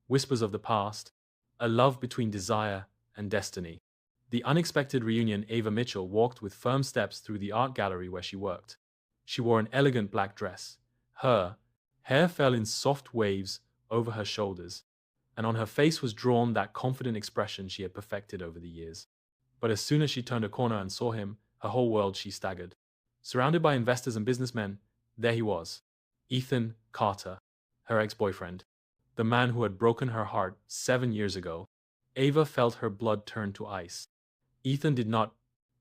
whispers of the past, a love between desire and destiny. The unexpected reunion. Ava Mitchell walked with firm steps through the art gallery where she worked. She wore an elegant black dress. Her hair fell in soft waves over her shoulders, and on her face was drawn that confident expression she had perfected over the years. But as soon as she turned a corner and saw him, her whole world, she staggered. Surrounded by investors and businessmen, there he was, Ethan Carter, her ex-boyfriend, the man who had broken her heart 7 years ago. Ava felt her blood turn to ice. Ethan did not.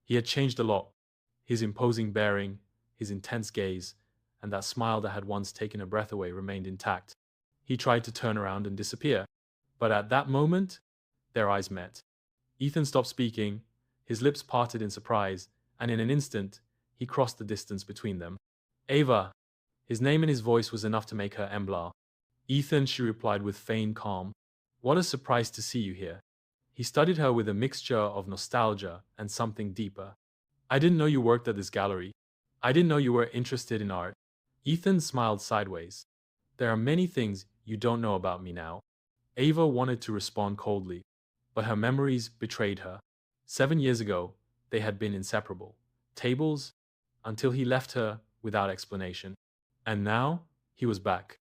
He had changed a lot. His imposing bearing, his intense gaze, and that smile that had once taken her breath away remained intact. He tried to turn around and disappear, but at that moment, their eyes met. Ethan stopped speaking, his lips parted in surprise, and in an instant, he crossed the distance between them. Ava! His name and his voice was enough to make her emblar. Ethan, she replied with feigned calm. What a surprise to see you here. He studied her with a mixture of nostalgia and something deeper. I didn't know you worked at this gallery. I didn't know you were interested in art. Ethan smiled sideways. There are many things you don't know about me now. Ava wanted to respond coldly, but her memories betrayed her. 7 years ago, they had been inseparable. Tables, until he left her without explanation. And now, he was back,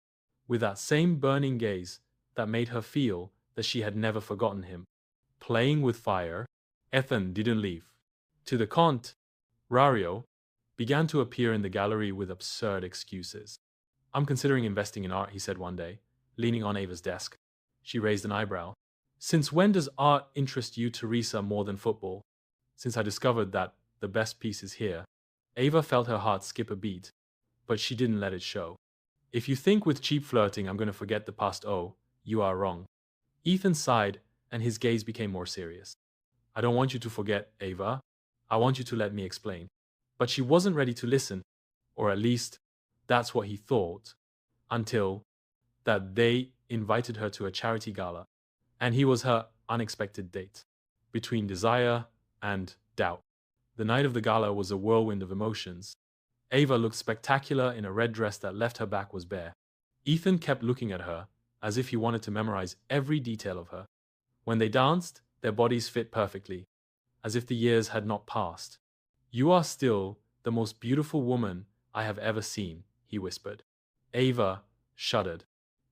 with that same burning gaze that made her feel that she had never forgotten him. Playing with fire, Ethan didn't leave. To the contrario, began to appear in the gallery with absurd excuses. I'm considering investing in art, he said one day, leaning on Ava's desk. She raised an eyebrow. Since when does art interest you, Teresa, more than football? Since I discovered that the best piece is here. Ava felt her heart skip a beat, but she didn't let it show. If you think with cheap flirting I'm going to forget the past, oh, you are wrong. Ethan sighed, and his gaze became more serious. I don't want you to forget, Ava. I want you to let me explain. But she wasn't ready to listen, or at least, that's what he thought, until that they invited her to a charity gala, and he was her unexpected date, between desire and doubt. The night of the gala was a whirlwind of emotions. Ava looked spectacular in a red dress that left her back was bare. Ethan kept looking at her, as if he wanted to memorize every detail of her. When they danced, their bodies fit perfectly, as if the years had not passed. You are still the most beautiful woman I have ever seen, he whispered. Ava shuddered.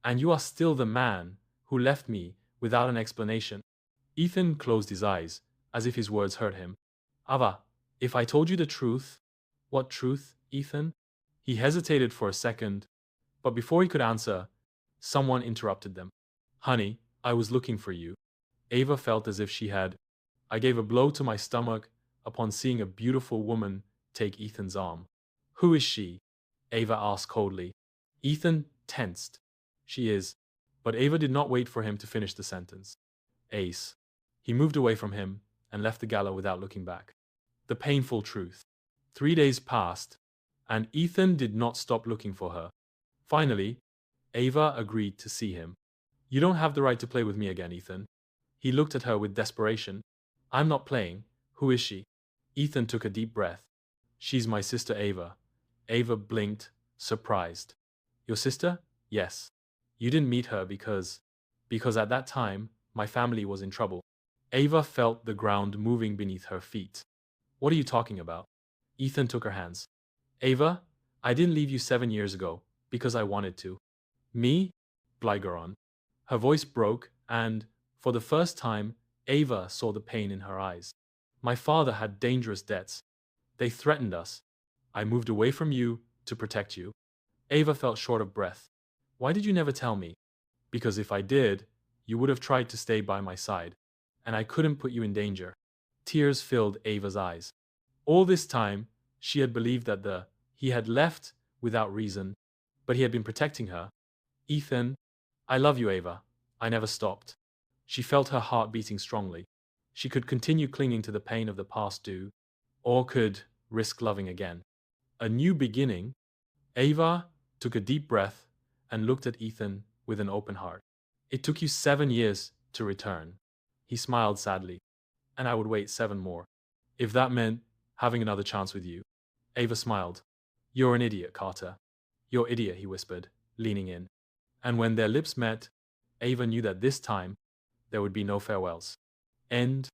And you are still the man who left me without an explanation. Ethan closed his eyes, as if his words hurt him. Ava, if I told you the truth... What truth, Ethan? He hesitated for a second, but before he could answer, someone interrupted them. Honey, I was looking for you. Ava felt as if she had. I gave a blow to my stomach upon seeing a beautiful woman take Ethan's arm. Who is she? Ava asked coldly. Ethan tensed. She is. But Ava did not wait for him to finish the sentence. Ace. He moved away from him and left the gala without looking back. The painful truth. 3 days passed, and Ethan did not stop looking for her. Finally, Ava agreed to see him. You don't have the right to play with me again, Ethan. He looked at her with desperation. I'm not playing. Who is she? Ethan took a deep breath. She's my sister Ava. Ava blinked, surprised. Your sister? Yes. You didn't meet her because at that time, my family was in trouble. Ava felt the ground moving beneath her feet. What are you talking about? Ethan took her hands. Ava, I didn't leave you 7 years ago because I wanted to. Me? Blygeron. Her voice broke, and, for the first time, Ava saw the pain in her eyes. My father had dangerous debts. They threatened us. I moved away from you to protect you. Ava felt short of breath. Why did you never tell me? Because if I did, you would have tried to stay by my side, and I couldn't put you in danger. Tears filled Ava's eyes. All this time, she had believed that he had left without reason, but he had been protecting her. Ethan, I love you, Ava. I never stopped. She felt her heart beating strongly. She could continue clinging to the pain of the past or could risk loving again. A new beginning. Ava took a deep breath and looked at Ethan with an open heart. It took you 7 years to return. He smiled sadly. And I would wait 7 more. If that meant having another chance with you. Ava smiled. You're an idiot, Carter. You're idiot, he whispered, leaning in. And when their lips met, Ava knew that this time there would be no farewells. End.